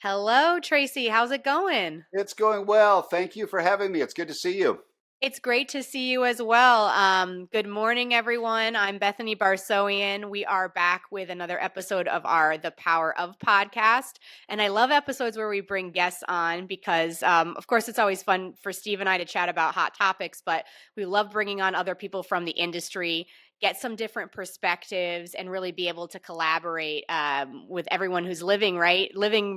Hello, Tracy. How's it going? It's going well. Thank you for having me. It's good to see you. It's great to see you as well. Good morning, everyone. I'm Bethany Barsoian. We are back with another episode of our The Power of podcast. And I love episodes where we bring guests on because, of course, it's always fun for Steve and I to chat about hot topics, but we love bringing on other people from the industry, get some different perspectives, and really be able to collaborate with everyone who's living,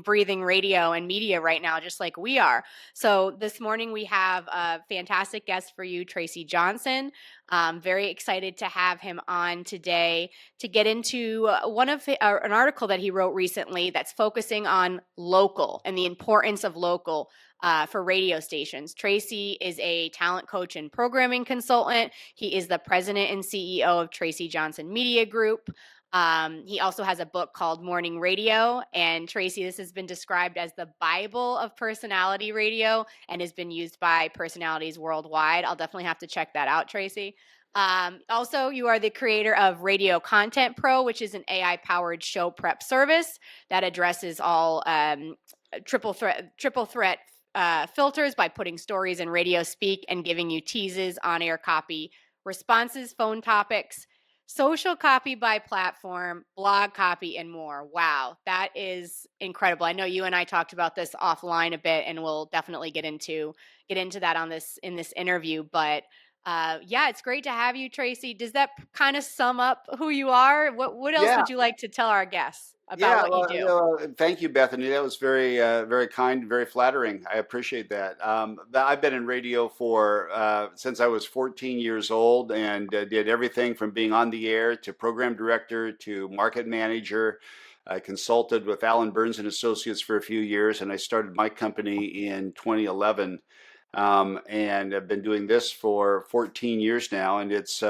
breathing radio and media right now, just like we are. So this morning we have a fantastic guest for you, Tracy Johnson. Very excited to have him on today to get into an article that he wrote recently that's focusing on local and the importance of local for radio stations. Tracy is a talent coach and programming consultant. He is the president and CEO of Tracy Johnson Media Group. He also has a book called Morning Radio. And Tracy, this has been described as the Bible of personality radio and has been used by personalities worldwide. I'll definitely have to check that out, Tracy. Also, you are the creator of Radio Content Pro, which is an AI powered show prep service that addresses all triple threat filters by putting stories in radio speak and giving you teases, on air copy, responses, phone topics, social copy by platform, blog copy, and more. Wow, that is incredible. I know you and I talked about this offline a bit, and we'll definitely get into that on this in this interview. But yeah, it's great to have you, Tracy. Does that kind of sum up who you are? What else Yeah, would you like to tell our guests about yeah. what you Well, do? thank you, Bethany. That was very kind, very flattering. I appreciate that. I've been in radio for since I was 14 years old, and did everything from being on the air to program director to market manager. I consulted with Alan Burns and Associates for a few years, and I started my company in 2011. And I've been doing this for 14 years now, and it's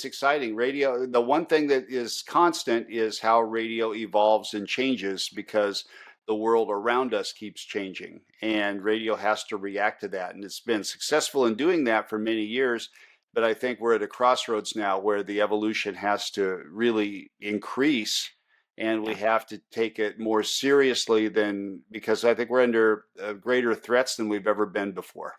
exciting. Radio. The one thing that is constant is how radio evolves and changes because the world around us keeps changing, and radio has to react to that. And it's been successful in doing that for many years. But I think we're at a crossroads now where the evolution has to really increase, and we Yeah. have to take it more seriously than because I think we're under greater threats than we've ever been before.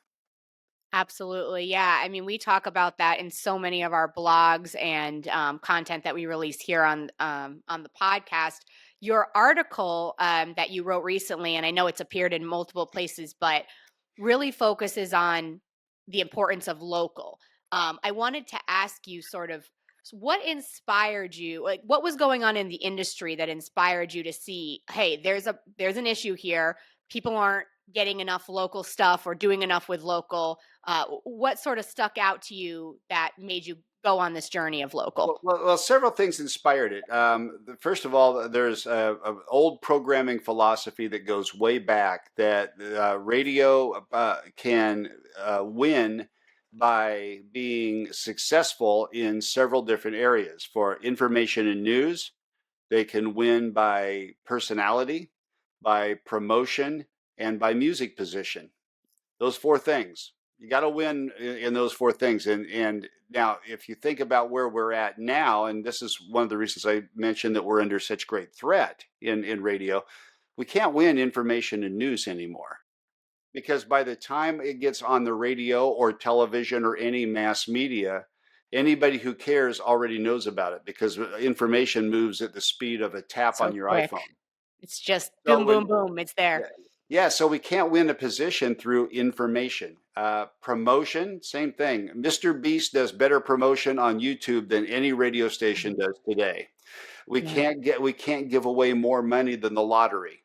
Absolutely. Yeah. I mean, we talk about that in so many of our blogs and content that we release here on the podcast. Your article that you wrote recently, and I know it's appeared in multiple places, but really focuses on the importance of local. I wanted to ask you sort of what inspired you, like what was going on in the industry that inspired you to see, hey, there's an issue here. People aren't getting enough local stuff or doing enough with local. What sort of stuck out to you that made you go on this journey of local? Several things inspired it. First of all, there's a old programming philosophy that goes way back that radio can win by being successful in several different areas. For information and news, they can win by personality, by promotion, and by music position. Those four things. You got to win in those four things. And now, if you think about where we're at now, and this is one of the reasons I mentioned that we're under such great threat in radio, we can't win information and news anymore because by the time it gets on the radio or television or any mass media, anybody who cares already knows about it because information moves at the speed of a tap So on your quick. iPhone. It's just So boom, boom, when boom. It's there. yeah. Yeah, so we can't win a position through information. Promotion, same thing. Mr. Beast does better promotion on YouTube than any radio station does today. Yeah. We can't give away more money than the lottery.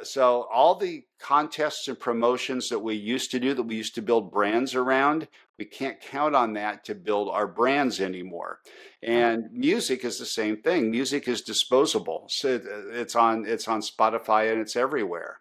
So all the contests and promotions that we used to do, that we used to build brands around, we can't count on that to build our brands anymore. Yeah. And music is the same thing. Music is disposable. So it's on Spotify and it's everywhere.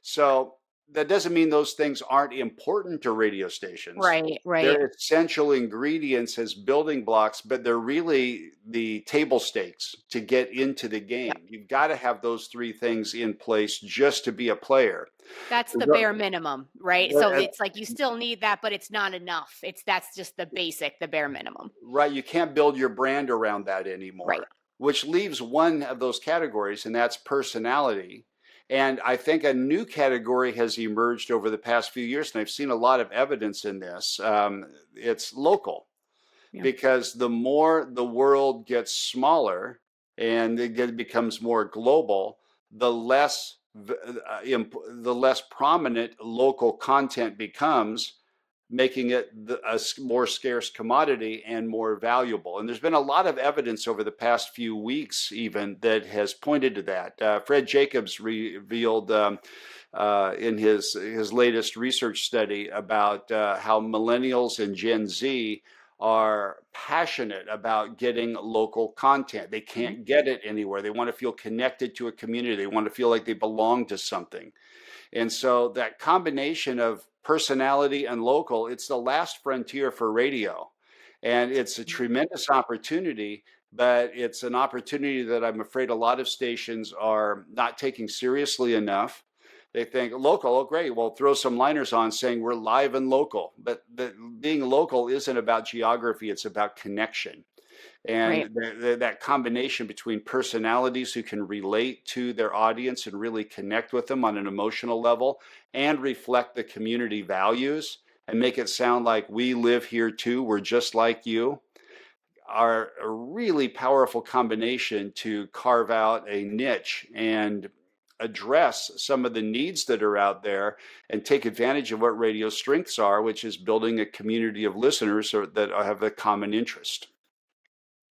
So that doesn't mean those things aren't important to radio stations. Right, right. They're essential ingredients as building blocks, but they're really the table stakes to get into the Yeah. game. You've got to have those three things in place just to be a player. That's the bare minimum, right? So it's like you still need that, but it's not enough. That's just the basic, the bare minimum. Right, you can't build your brand around that Right. anymore, which leaves one of those categories, and that's personality. And I think a new category has emerged over the past few years, and I've seen a lot of evidence in this. It's local, Yeah. because the more the world gets smaller and it becomes more global, the less the less prominent local content becomes, making it a more scarce commodity and more valuable. And there's been a lot of evidence over the past few weeks, even, that has pointed to that. Fred Jacobs revealed in his latest research study about how millennials and Gen Z are passionate about getting local content. They Mhm. can't get it anywhere. They want to feel connected to a community. They want to feel like they belong to something. And so that combination of personality and local, it's the last frontier for radio. And it's a tremendous opportunity, but it's an opportunity that I'm afraid a lot of stations are not taking seriously enough. They think local, oh great, well throw some liners on saying we're live and local. But being local isn't about geography, it's about connection. And Right. that combination between personalities who can relate to their audience and really connect with them on an emotional level and reflect the community values and make it sound like we live here too, we're just like you, are a really powerful combination to carve out a niche and address some of the needs that are out there and take advantage of what radio's strengths are, which is building a community of listeners that have a common interest.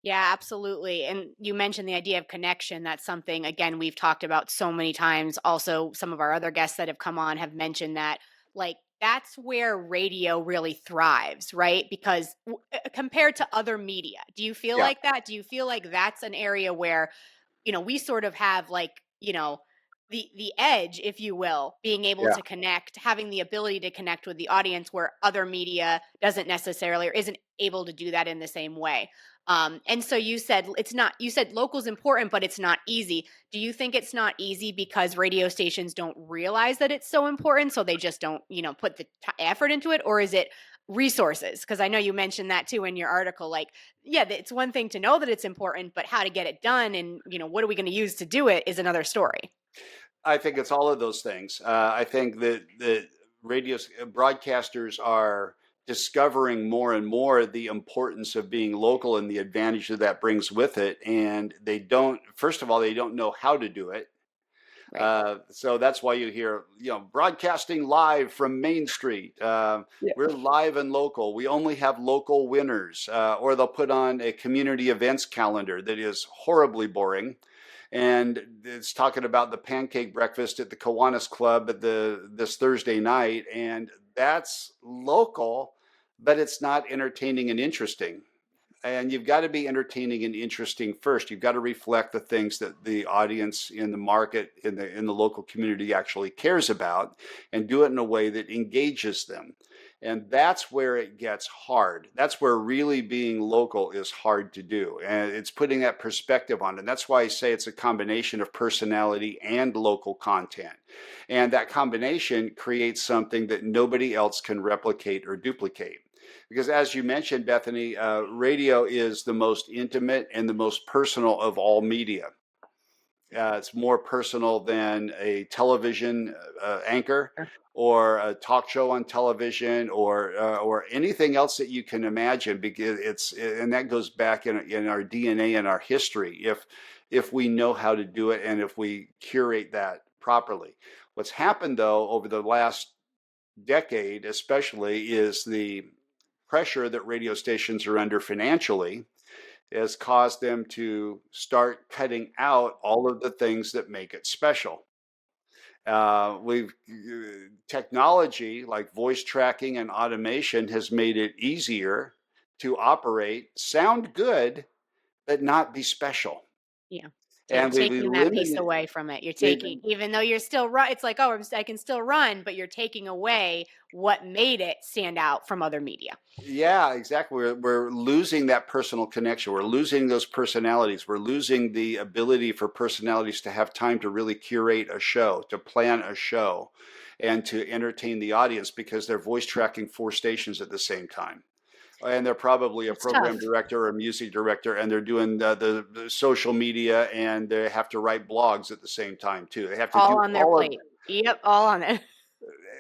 Yeah, absolutely. And you mentioned the idea of connection. That's something, again, we've talked about so many times. Also, some of our other guests that have come on have mentioned that, like, that's where radio really thrives, right? Because compared to other media, do you feel Yeah, like that? Do you feel like that's an area where we sort of have like, the edge, if you will, being able yeah. to connect, having the ability to connect with the audience where other media doesn't necessarily or isn't able to do that in the same way. And so you said it's not, you said local's important, but it's not easy. Do you think it's not easy because radio stations don't realize that it's so important? So they just don't, put the effort into it? Or is it resources? Because I know you mentioned that too in your article. Like, yeah, it's one thing to know that it's important, but how to get it done and, what are we going to use to do it is another story. I think it's all of those things. I think that radio broadcasters are discovering more and more the importance of being local and the advantage that that brings with it. And they don't, first of all, they don't know how to do it. Right. So that's why you hear, broadcasting live from Main Street. Yeah. We're live and local. We only have local winners. Or they'll put on a community events calendar that is horribly boring. And it's talking about the pancake breakfast at the Kiwanis Club at this Thursday night. And that's local, but it's not entertaining and interesting. And you've got to be entertaining and interesting first. You've got to reflect the things that the audience in the market, in the local community actually cares about, and do it in a way that engages them. And that's where it gets hard. That's where really being local is hard to do. And it's putting that perspective on it. And that's why I say it's a combination of personality and local content. And that combination creates something that nobody else can replicate or duplicate. Because as you mentioned, Bethany, radio is the most intimate and the most personal of all media. It's more personal than a television anchor Sure. or a talk show on television or anything else that you can imagine. Because and that goes back in our DNA and our history. If we know how to do it and if we curate that properly. What's happened though over the last decade, especially, is the pressure that radio stations are under financially has caused them to start cutting out all of the things that make it special. We've Technology like voice tracking and automation has made it easier to operate, sound good, but not be special. Yeah. So you're And we've taking that piece eliminated. away from it. You're We've taking, even though you're still run, it's like, oh, I can still run, but you're taking away what made it stand out from other media. Yeah, exactly. We're losing that personal connection. We're losing those personalities. We're losing the ability for personalities to have time to really curate a show, to plan a show, and to entertain the audience because they're voice tracking four stations at the same time. and they're probably a It's program tough. director or a music director, and they're doing the social media, and they have to write blogs at the same time too. They have to All do on their all of. plate. Yep, all on it.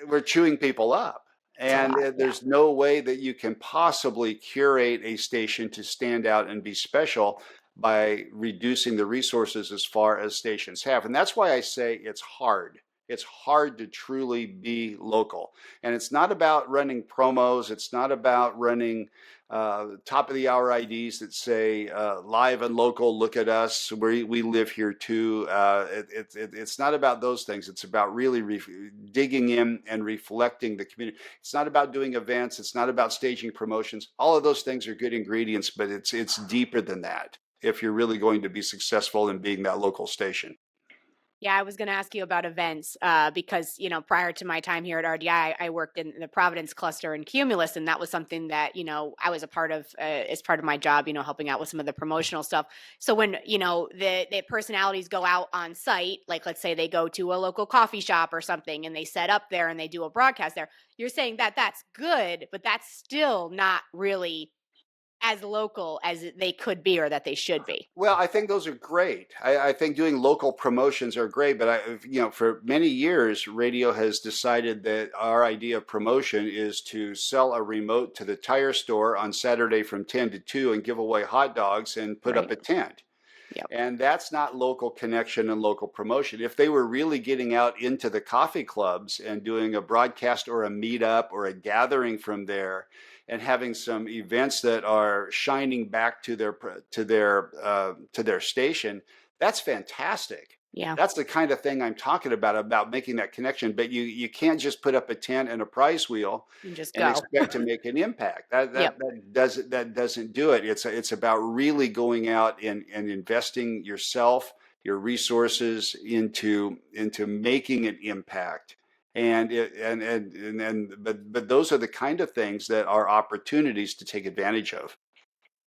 We're chewing people up. It's a And lot. Yeah. there's no way that you can possibly curate a station to stand out and be special by reducing the resources as far as stations have. And that's why I say it's hard. It's hard to truly be local. And it's not about running promos, it's not about running top of the hour IDs that say live and local, look at us, we live here too. It's not about those things. It's about really digging in and reflecting the community. It's not about doing events. It's not about staging promotions. All of those things are good ingredients, but it's deeper than that if you're really going to be successful in being that local station. Yeah, I was going to ask you about events because, prior to my time here at RDI, I worked in the Providence cluster in Cumulus, and that was something that, I was a part of as part of my job, helping out with some of the promotional stuff. So when, the personalities go out on site, like let's say they go to a local coffee shop or something and they set up there and they do a broadcast there, you're saying that that's good, but that's still not really as local as they could be or that they should be. Well, I think those are great. I think doing local promotions are great, but for many years, radio has decided that our idea of promotion is to sell a remote to the tire store on Saturday from 10 to 2 and give away hot dogs and put up Right. a tent. Yep. And that's not local connection and local promotion. If they were really getting out into the coffee clubs and doing a broadcast or a meetup or a gathering from there and having some events that are shining back to their station, that's fantastic. Yeah. That's the kind of thing I'm talking about making that connection. But you can't just put up a tent and a prize wheel And just and go. expect to make an impact. That Yep. that that doesn't do it. It's about really going out and investing yourself, your resources into making an impact. And it and but those are the kind of things that are opportunities to take advantage of.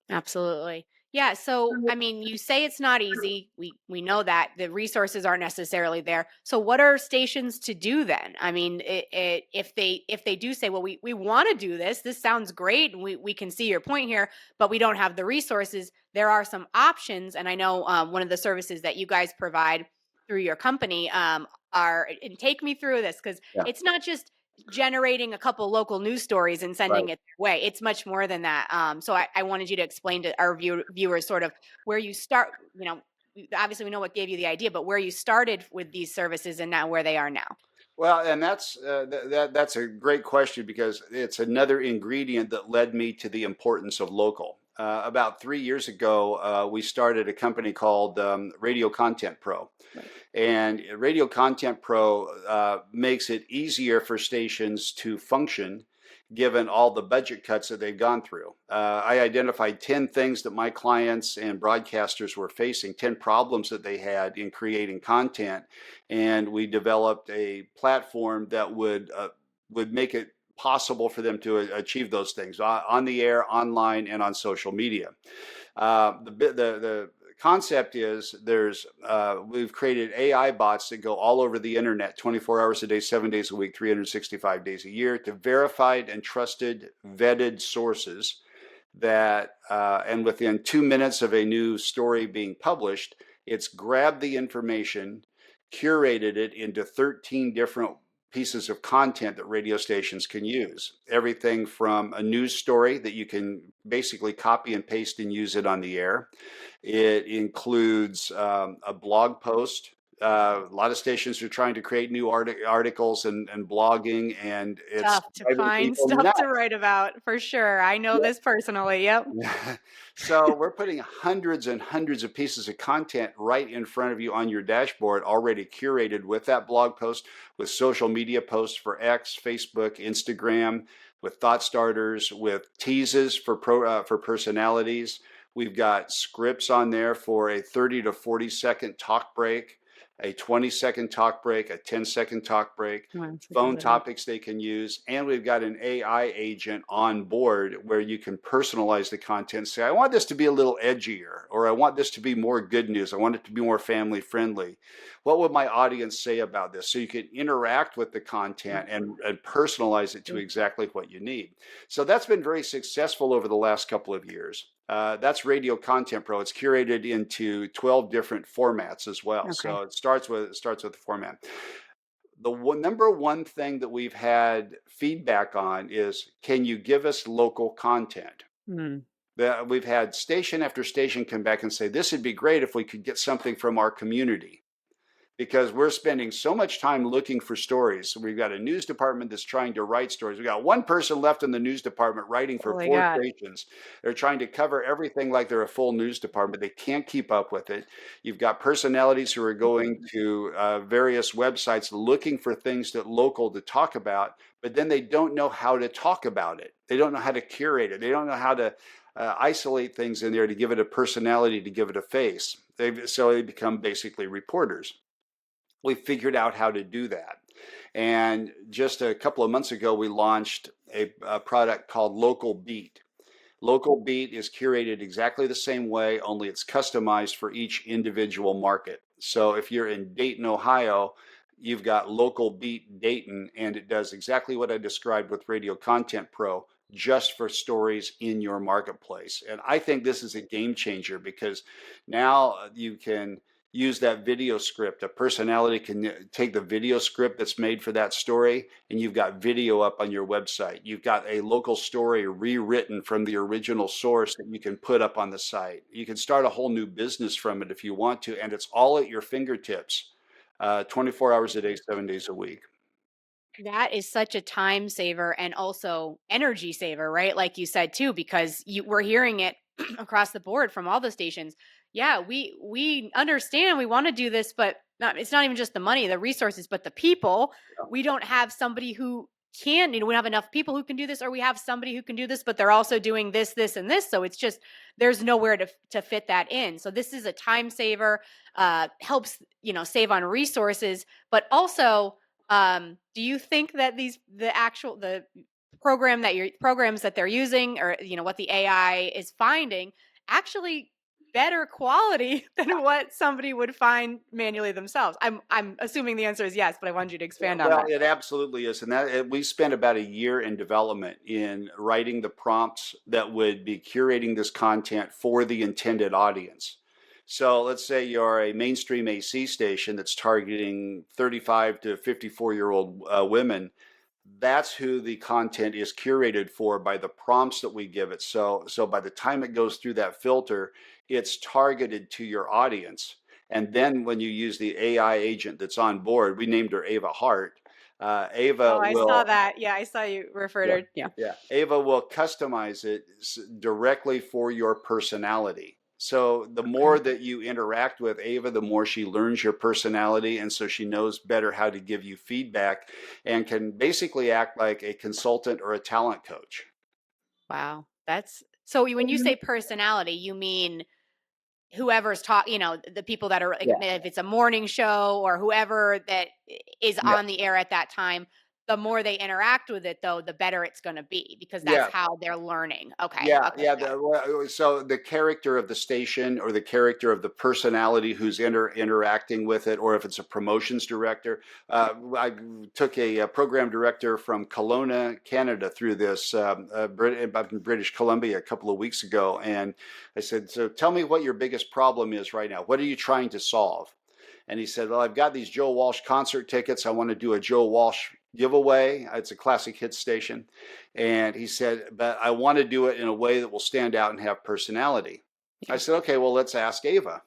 Absolutely. Yeah, so I mean, you say it's not easy. We know that the resources aren't necessarily there. So what are stations to do then? I mean, if they do say, well, we want to do this. This sounds great. And we can see your point here, but we don't have the resources. There are some options, and I know one of the services that you guys provide through your company are and take me through this because Yeah, it's not just generating a couple local news stories and right. sending it their way. It's much more than that. So I wanted you to explain to our viewers sort of where you start. Obviously we know what gave you the idea, but where you started with these services and now where they are now. Well, and that's a great question because it's another ingredient that led me to the importance of local. About 3 years ago, we started a company called Radio Content Pro. Right. And Radio Content Pro makes it easier for stations to function given all the budget cuts that they've gone through. I identified 10 things that my clients and broadcasters were facing, 10 problems that they had in creating content. And we developed a platform that would make it possible for them to achieve those things on the air, online, and on social media. The concept is we've created AI bots that go all over the internet 24 hours a day, 7 days a week, 365 days a year to verified and trusted vetted sources that and within 2 minutes of a new story being published, it's grabbed the information, curated it into 13 different pieces of content that radio stations can use. Everything from a news story that you can basically copy and paste and use it on the air. It includes a blog post. A lot of stations are trying to create new articles and blogging, and it's Tough to driving find people stuff to nuts. write about for sure. I know this personally. Yep. So we're putting hundreds and hundreds of pieces of content right in front of you on your dashboard, already curated with that blog post, with social media posts for X, Facebook, Instagram, with thought starters, with teases for personalities. We've got scripts on there for a 30 to 40 second talk break. a 20-second talk break, a 10-second talk break, Oh, that's a good phone one. topics they can use, and we've got an AI agent on board where you can personalize the content. Say, I want this to be a little edgier, or I want this to be more good news. I want it to be more family friendly. What would my audience say about this? So you can interact with the content and personalize it to exactly what you need. So that's been very successful over the last couple of years. That's Radio Content Pro. It's curated into 12 different formats as well. Okay. So it starts with the format. The number one thing that we've had feedback on is, can you give us local content? Hmm. We've had station after station come back and say, this would be great if we could get something from our community, because we're spending so much time looking for stories. So we've got a news department that's trying to write stories. We've got one person left in the news department writing for Holy four God. stations. They're trying to cover everything like they're a full news department. They can't keep up with it. You've got personalities who are going to various websites looking for things that local to talk about, but then they don't know how to talk about it. They don't know how to curate it. They don't know how to isolate things in there to give it a personality, to give it a face. So they become basically reporters. We figured out how to do that. And just a couple of months ago, we launched a product called Local Beat. Local Beat is curated exactly the same way, only it's customized for each individual market. So if you're in Dayton, Ohio, you've got Local Beat Dayton, and it does exactly what I described with Radio Content Pro, just for stories in your marketplace. And I think this is a game changer, because now you can use that video script. A personality can take the video script that's made for that story, and you've got video up on your website. You've got a local story rewritten from the original source that you can put up on the site. You can start a whole new business from it if you want to, and it's all at your fingertips, 24 hours a day, 7 days a week. That is such a time saver and also energy saver, right? Like you said too, because we're hearing it across the board from all the stations. Yeah, we understand we want to do this, but it's not even just the money, the resources, but the people. We don't have somebody who can, we don't have enough people who can do this, or we have somebody who can do this, but they're also doing this, this, and this. So it's just there's nowhere to fit that in. So this is a time saver, helps, save on resources, but also do you think that the programs that they're using, or what the AI is finding, actually better quality than what somebody would find manually themselves? I'm assuming the answer is yes, but I wanted you to expand on Well, that. it absolutely is. And we spent about a year in development in writing the prompts that would be curating this content for the intended audience. So let's say you're a mainstream AC station that's targeting 35 to 54-year-old women. That's who the content is curated for by the prompts that we give it. So by the time it goes through that filter, it's targeted to your audience. And then when you use the AI agent that's on board, we named her Ava Hart. Oh, Ava I saw will, that. Yeah, I saw you refer to yeah, her. Yeah. yeah, Ava will customize it directly for your personality. So the more Okay. that you interact with Ava, the more she learns your personality, and so she knows better how to give you feedback and can basically act like a consultant or a talent coach. Wow. That's so when you say personality, you mean whoever's the people that are like, Yeah. if it's a morning show or whoever that is Yeah. on the air at that time, the more they interact with it, though, the better it's going to be, because that's Yeah. how they're learning. Okay. Yeah, Okay. yeah. Got So the character of the station, or the character of the personality who's interacting with it, or if it's a promotions director. I took a program director from Kelowna, Canada, through this British Columbia a couple of weeks ago, and I said, "So tell me what your biggest problem is right now. What are you trying to solve?" And he said, "Well, I've got these Joe Walsh concert tickets. I want to do a Joe Walsh giveaway. It's a classic hit station." And he said, "But I want to do it in a way that will stand out and have personality." I Yeah. said, "Okay, well, let's ask Ava."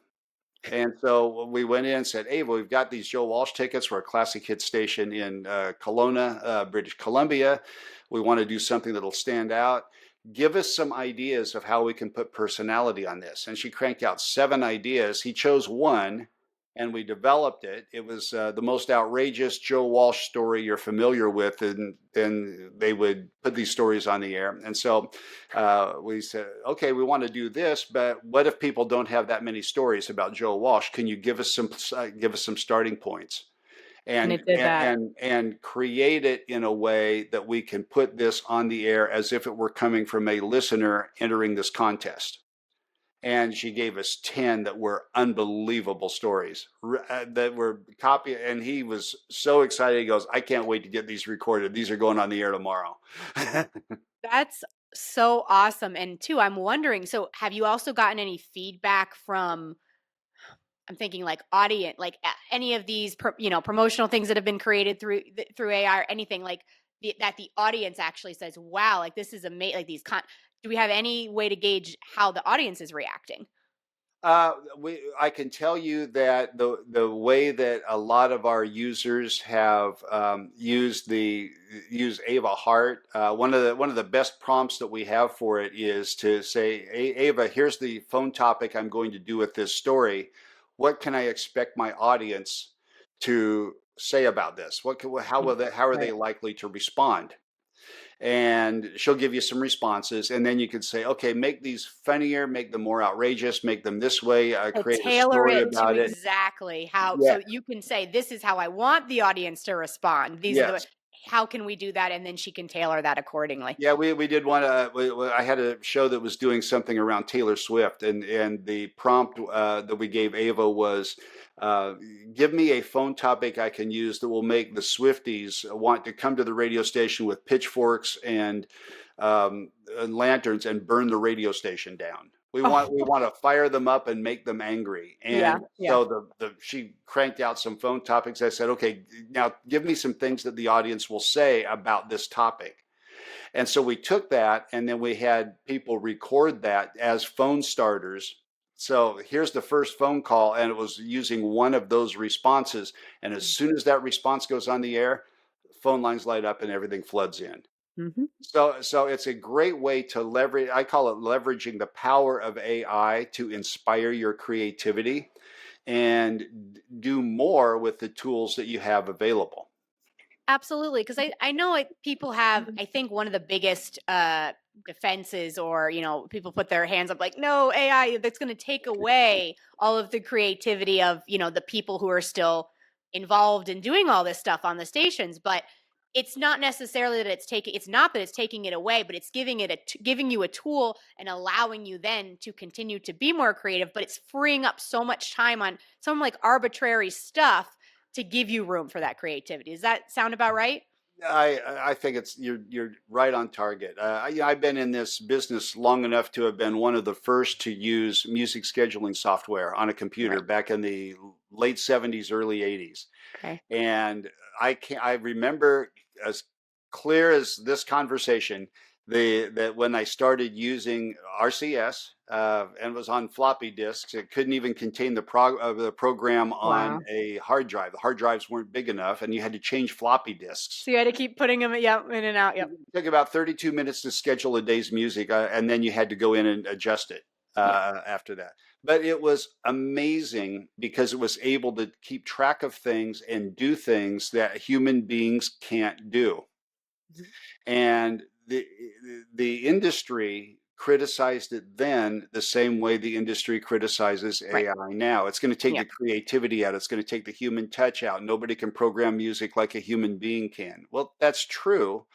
And so we went in and said, "Ava, we've got these Joe Walsh tickets for a classic hit station in Kelowna, British Columbia. We want to do something that'll stand out. Give us some ideas of how we can put personality on this." And she cranked out 7 ideas. He chose one, and we developed it. It was the most outrageous Joe Walsh story you're familiar with, and then they would put these stories on the air. And so we said, okay, we want to do this, but what if people don't have that many stories about Joe Walsh? Can you give us some starting points? And And, it did and that. and create it in a way that we can put this on the air as if it were coming from a listener entering this contest. And she gave us 10 that were unbelievable stories that were copy. And he was so excited. He goes, I can't wait to get these recorded. These are going on the air tomorrow. That's so awesome. And two, I'm wondering, so have you also gotten any feedback from, I'm thinking like audience, like any of these, promotional things that have been created through AI or anything like that the audience actually says, wow, like this is amazing. Like do we have any way to gauge how the audience is reacting? I can tell you that the way that a lot of our users have use Ava Hart. One of the best prompts that we have for it is to say, Ava, here's the phone topic I'm going to do with this story. What can I expect my audience to say about this? How are they Right. likely to respond? And she'll give you some responses, and then you could say, okay, make these funnier, make them more outrageous, make them this way, To create a tailor story it to about it. exactly how, Yeah. so you can say, this is how I want the audience to respond. These are Yes. how can we do that? And then she can tailor that accordingly. Yeah, we did one. I had a show that was doing something around Taylor Swift, and the prompt that we gave Ava was, uh, "Give me a phone topic I can use that will make the Swifties want to come to the radio station with pitchforks and lanterns and burn the radio station down. Oh, We want to fire them up and make them angry." yeah. And Yeah. so the she cranked out some phone topics. I said, "Okay, now give me some things that the audience will say about this topic." And so we took that and then we had people record that as phone starters. So here's the first phone call, and it was using one of those responses. And as soon as that response goes on the air, phone lines light up and everything floods in. Mm-hmm. So it's a great way to leverage, I call it leveraging the power of AI to inspire your creativity and do more with the tools that you have available. Absolutely, because I know people have, I think one of the biggest defenses, or people put their hands up like, no, AI, that's going to take away all of the creativity of the people who are still involved in doing all this stuff on the stations. But it's not necessarily that it's not that it's taking it away, but it's giving you a tool and allowing you then to continue to be more creative. But it's freeing up so much time on some like arbitrary stuff to give you room for that creativity. Does that sound about right? I think it's you're right on target. I've been in this business long enough to have been one of the first to use music scheduling software on a computer Right. back in the late '70s, early '80s, Okay. and I remember as clear as this conversation that when I started using RCS and it was on floppy disks, it couldn't even contain the program on Wow. a hard drive. The hard drives weren't big enough, and you had to change floppy disks. So you had to keep putting them, yep, in and out. It Yep. took about 32 minutes to schedule a day's music, and then you had to go in and adjust it Yeah. after that. But it was amazing because it was able to keep track of things and do things that human beings can't do. Mhm. And the industry criticized it then the same way the industry criticizes Right. AI now. It's going to take Yeah. the creativity out. It's going to take the human touch out. Nobody can program music like a human being can. Well, that's true.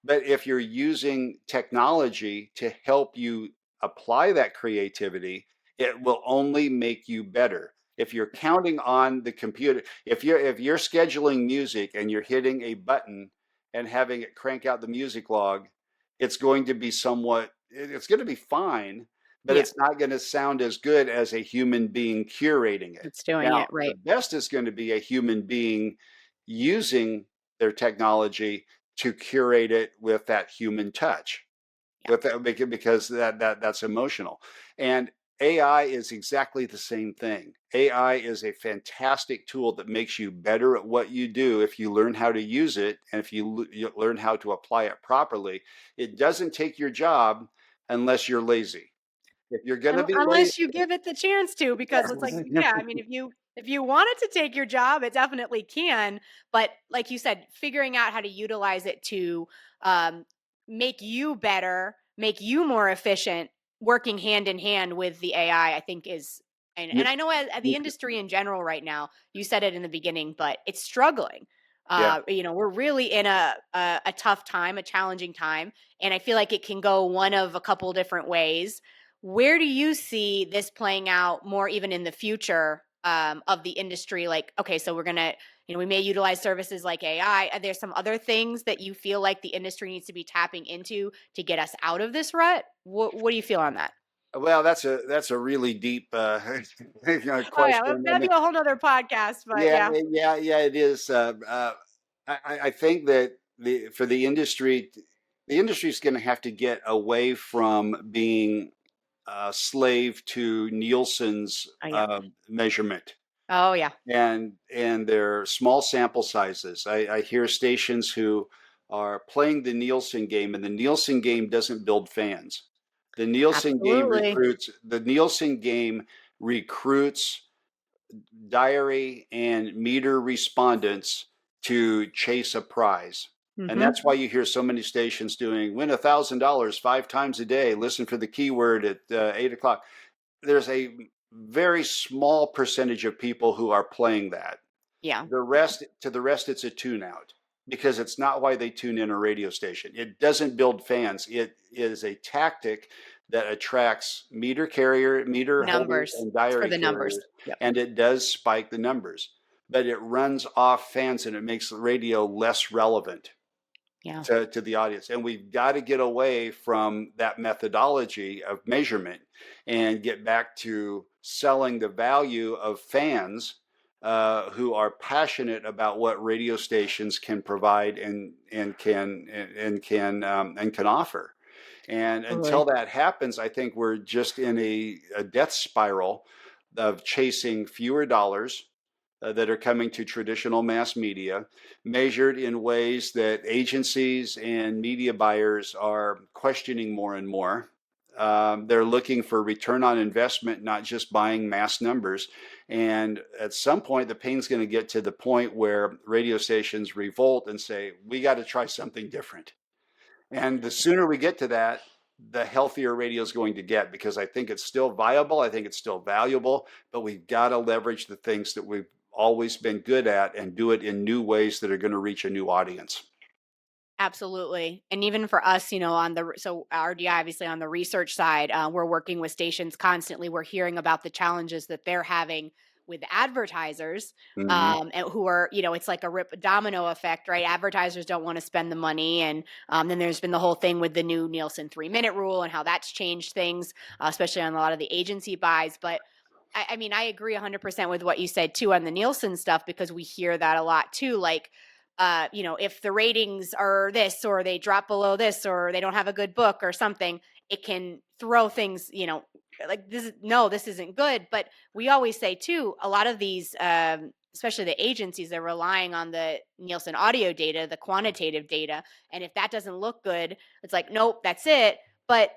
But if you're using technology to help you apply that creativity, it will only make you better. If you're counting on the computer, if you're scheduling music and you're hitting a button and having it crank out the music log, it's going to be it's going to be fine, but Yeah. it's not going to sound as good as a human being curating it. It's doing Now, it the right. best is going to be a human being using their technology to curate it with that human touch, Yeah. with that, because that's emotional. And AI is exactly the same thing. AI is a fantastic tool that makes you better at what you do if you learn how to use it and if you learn how to apply it properly. It doesn't take your job unless you're lazy. If you're going to be lazy, Unless you give it the chance to, because it's like, yeah, I mean, if you If you want it to take your job, it definitely can. But like you said, figuring out how to utilize it to um, make you better, make you more efficient, working hand in hand with the AI, I think is, and You, I know as the you, industry in general right now, you said it in the beginning, but it's struggling. yeah. We're really in a tough time, a challenging time, and I feel like it can go one of a couple different ways. Where do you see this playing out more even in the future of the industry? Like, okay, so we're going to, we may utilize services like AI. Are there some other things that you feel like the industry needs to be tapping into to get us out of this rut? What do you feel on that? Well, that's a really deep Oh, yeah, question. I that'd be mean, a whole nother podcast, but yeah, yeah. yeah, it is. I think that for the industry is going to have to get away from being a slave to Nielsen's Oh, yeah. measurement Oh, yeah. and their small sample sizes. I hear stations who are playing the Nielsen game, and the Nielsen game doesn't build fans. Absolutely. The Nielsen game recruits diary and meter respondents to chase a prize. And Mm-hmm. that's why you hear so many stations doing win $1,000 5 times a day. Listen for the keyword at 8 o'clock. There's a very small percentage of people who are playing that. Yeah. To the rest, it's a tune out because it's not why they tune in a radio station. It doesn't build fans. It is a tactic that attracts meter holders, Numbers. and It's for diary the numbers. carriers, Yep. and it does spike the numbers. But it runs off fans and it makes the radio less relevant Yeah. to the audience. And we've got to get away from that methodology of measurement and get back to selling the value of fans who are passionate about what radio stations can provide and can offer. And until Totally. that happens, I think we're just in a death spiral of chasing fewer dollars that are coming to traditional mass media, measured in ways that agencies and media buyers are questioning more and more. They're looking for return on investment, not just buying mass numbers. And at some point, the pain's going to get to the point where radio stations revolt and say, we got to try something different. And the sooner we get to that, the healthier radio is going to get because I think it's still viable. I think it's still valuable, but we've got to leverage the things that we've always been good at and do it in new ways that are going to reach a new audience. Absolutely. And even for us, on so RDI, obviously on the research side, we're working with stations constantly. We're hearing about the challenges that they're having with advertisers, Mm-hmm. and who are, it's like a rip domino effect, right? Advertisers don't want to spend the money. And then there's been the whole thing with the new Nielsen 3-minute rule and how that's changed things, especially on a lot of the agency buys. But I mean, I agree 100% with what you said too on the Nielsen stuff, because we hear that a lot too. Like, if the ratings are this or they drop below this or they don't have a good book or something, it can throw things, like this. No, this isn't good. But we always say too, a lot of these, especially the agencies, they're relying on the Nielsen audio data, the quantitative data. And if that doesn't look good, it's like, nope, that's it. But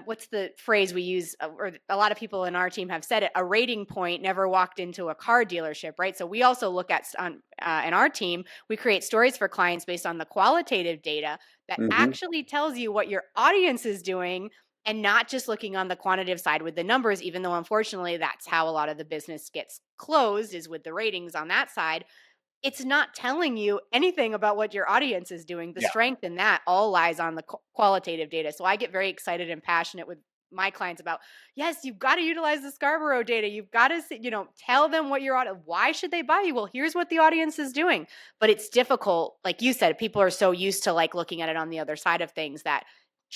what's the phrase we use, or a lot of people in our team have said it, a rating point never walked into a car dealership, right? So we also look at in our team, we create stories for clients based on the qualitative data that Mm-hmm. actually tells you what your audience is doing, and not just looking on the quantitative side with the numbers, even though unfortunately that's how a lot of the business gets closed, is with the ratings on that side. It's not telling you anything about what your audience is doing. The Yeah. strength in that all lies on the qualitative data. So I get very excited and passionate with my clients about, yes, you've got to utilize the Scarborough data. You've got to, tell them what your audience, why should they buy you? Well, here's what the audience is doing. But it's difficult. Like you said, people are so used to like looking at it on the other side of things that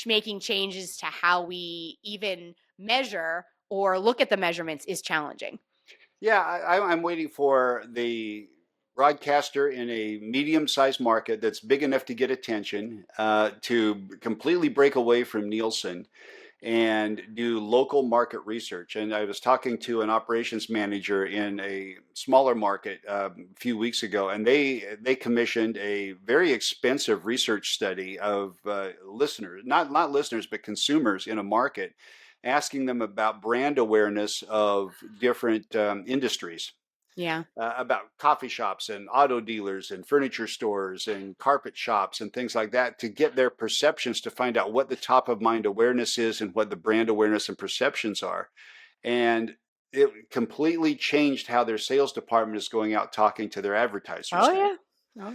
making changes to how we even measure or look at the measurements is challenging. Yeah, I'm waiting for the broadcaster in a medium-sized market that's big enough to get attention to completely break away from Nielsen and do local market research. And I was talking to an operations manager in a smaller market a few weeks ago, and they commissioned a very expensive research study of listeners, not listeners, but consumers in a market, asking them about brand awareness of different industries. Yeah. about coffee shops and auto dealers and furniture stores and carpet shops and things like that to get their perceptions to find out what the top of mind awareness is and what the brand awareness and perceptions are. And it completely changed how their sales department is going out talking to their advertisers Oh now. yeah. Oh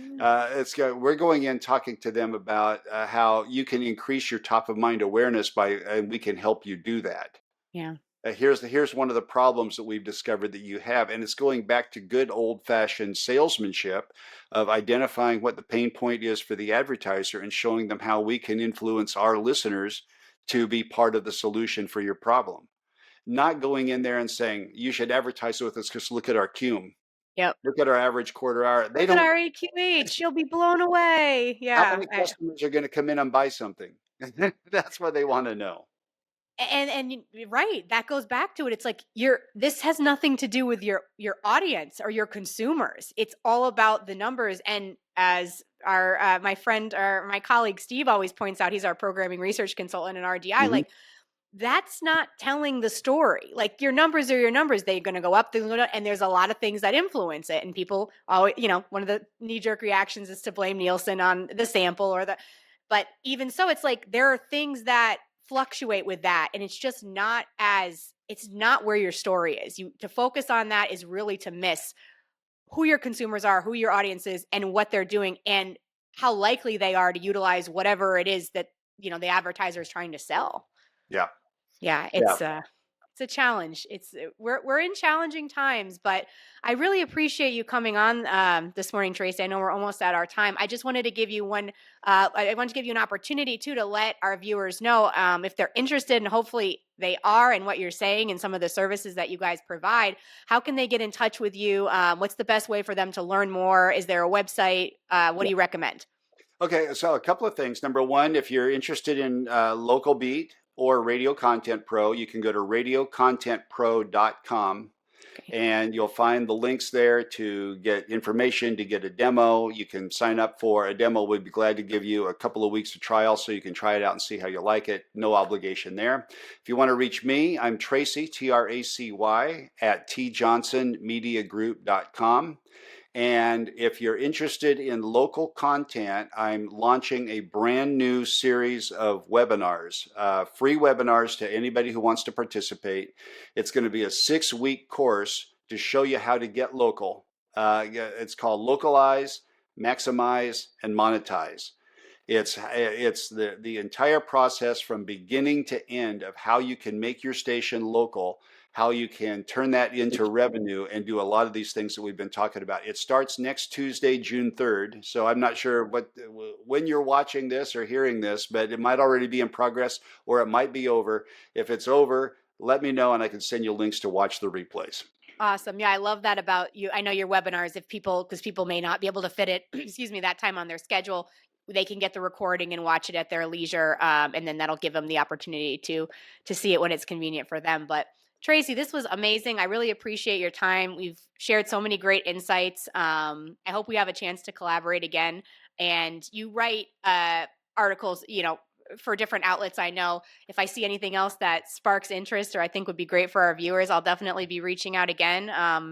yeah. We're going in talking to them about how you can increase your top of mind awareness and we can help you do that. Yeah. Here's one of the problems that we've discovered that you have, and it's going back to good old fashioned salesmanship of identifying what the pain point is for the advertiser and showing them how we can influence our listeners to be part of the solution for your problem. Not going in there and saying you should advertise with us because look at our cum, Yep. look at our average quarter hour. They Look at don't. our AQH. You'll be blown away. How Yeah. many customers are going to come in and buy something? That's what they want to know. Right, that goes back to it. It's like you're this has nothing to do with your audience or your consumers. It's all about the numbers. And as our my friend or my colleague Steve always points out, he's our programming research consultant in RDI. Hmm. Like, that's not telling the story. Like, your numbers are your numbers. They're going to go up, they're gonna go down, and there's a lot of things that influence it. And people always, one of the knee jerk reactions is to blame Nielsen on the sample or the, but even so, it's like there are things that fluctuate with that. And it's not where your story is. To focus on that is really to miss who your consumers are, who your audience is, and what they're doing, and how likely they are to utilize whatever it is that, the advertiser is trying to sell. Yeah. Yeah, Yeah. it's a challenge. We're in challenging times, but I really appreciate you coming on this morning, Tracy. I know we're almost at our time. I just wanted to give you one. I wanted to give you an opportunity too to let our viewers know if they're interested, and hopefully they are, in what you're saying and some of the services that you guys provide. How can they get in touch with you? What's the best way for them to learn more? Is there a website? What do you recommend? Okay, so a couple of things. Number one, if you're interested in Local Beat or Radio Content Pro, you can go to radiocontentpro.com Okay. and you'll find the links there to get information, to get a demo. You can sign up for a demo. We'd be glad to give you a couple of weeks of trial so you can try it out and see how you like it. No obligation there. If you want to reach me, I'm Tracy, Tracy, at tjohnsonmediagroup.com. And if you're interested in local content, I'm launching a brand new series of webinars, free webinars to anybody who wants to participate. It's going to be a 6-week course to show you how to get local. It's called Localize, Maximize, and Monetize. It's the entire process from beginning to end of how you can make your station local, how you can turn that into revenue and do a lot of these things that we've been talking about. It starts next Tuesday, June 3rd. So I'm not sure when you're watching this or hearing this, but it might already be in progress or it might be over. If it's over, let me know and I can send you links to watch the replays. Awesome. Yeah, I love that about you. I know your webinars, because people may not be able to fit it, excuse me, that time on their schedule, they can get the recording and watch it at their leisure. And then that'll give them the opportunity to see it when it's convenient for them. But Tracy, this was amazing. I really appreciate your time. We've shared so many great insights. I hope we have a chance to collaborate again. And you write articles, for different outlets. I know if I see anything else that sparks interest or I think would be great for our viewers, I'll definitely be reaching out again.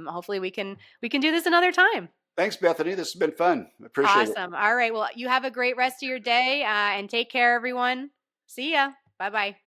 Hopefully we can do this another time. Thanks, Bethany. This has been fun. Appreciate it. Awesome. All right. Well, you have a great rest of your day and take care, everyone. See ya. Bye bye.